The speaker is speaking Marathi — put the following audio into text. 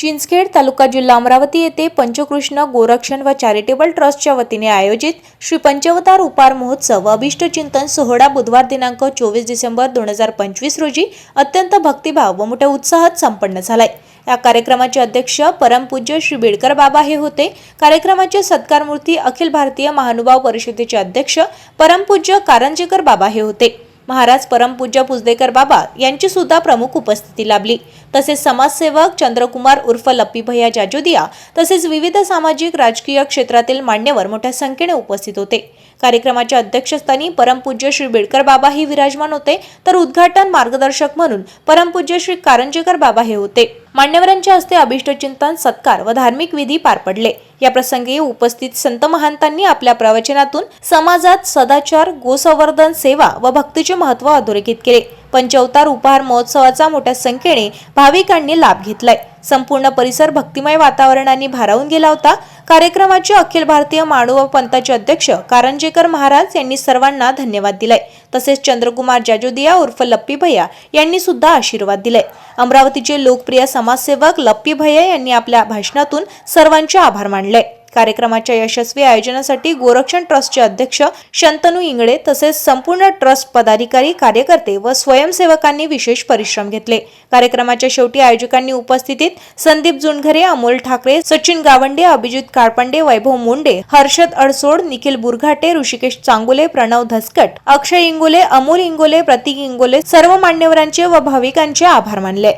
चिंचखेड तालुका जिल्हा अमरावती येथे पंचकृष्ण गोरक्षण व चॅरिटेबल ट्रस्टच्या वतीने आयोजित श्री पंचवतार उपार महोत्सव व अभिष्ट चिंतन सोहळा बुधवार दिनांक 24 डिसेंबर 2025 रोजी अत्यंत भक्तिभाव व मोठ्या उत्साहात संपन्न झालाय। या कार्यक्रमाचे अध्यक्ष परमपूज्य श्री बेडकर बाबा हे होते। कार्यक्रमाचे सत्कार मूर्ती अखिल भारतीय महानुभाव परिषदेचे अध्यक्ष परमपूज्य कारंजेकर बाबा हे होते। महाराज परमपूज्य पुजदेकर बाबा यांची सुद्धा प्रमुख उपस्थिती लाभली। तसेच समाजसेवक चंद्रकुमार उर्फ लप्पी भैया जाजोदिया तसेच विविध सामाजिक राजकीय क्षेत्रातील मान्यवर मोठ्या संख्येने उपस्थित होते। कार्यक्रमाच्या अध्यक्षस्थानी परमपूज्य श्री बेडकर बाबा ही विराजमान होते, तर उद्घाटन मार्गदर्शक म्हणून परमपूज्य श्री कारंजेकर बाबा हे होते। मान्यवरांच्या हस्ते अभिष्ट चिंतन सत्कार व धार्मिक विधी पार पडले। या प्रसंगी उपस्थित संत महंतांनी आपल्या प्रवचनातून समाजात सदाचार, गोसंवर्धन सेवा व भक्तीचे महत्त्व अधोरेखित केले। पंचअवतार उपहार महोत्सवाचा मोठ्या संख्येने भाविकांनी लाभ घेतलाय। संपूर्ण परिसर भक्तिमय वातावरणाने भारावून गेला होता। कार्यक्रमाचे अखिल भारतीय मानुभाव पंथाचे अध्यक्ष कारंजेकर महाराज यांनी सर्वांना धन्यवाद दिलाय। तसेच चंद्रकुमार जाजोदिया उर्फ लप्पी भैया यांनी सुद्धा आशीर्वाद दिलाय। अमरावतीचे लोकप्रिय समाजसेवक लप्पी भैया यांनी आपल्या भाषणातून सर्वांचे आभार मानले। कार्यक्रमाच्या यशस्वी आयोजनासाठी गोरक्षण ट्रस्टचे अध्यक्ष शंतनू इंगळे तसेच संपूर्ण ट्रस्ट पदाधिकारी, कार्यकर्ते व स्वयंसेवकांनी विशेष परिश्रम घेतले। कार्यक्रमाच्या शेवटी आयोजकांनी उपस्थितीत संदीप जुनघरे, अमोल ठाकरे, सचिन गावंडे, अभिजित काळपंडे, वैभव मुंडे, हर्षद अडसोड, निखिल बुरघाटे, ऋषिकेश चांगुले, प्रणव धसकट, अक्षय इंगोले, अमोल इंगोले, प्रतीक इंगोले सर्व मान्यवरांचे व भाविकांचे आभार मानले।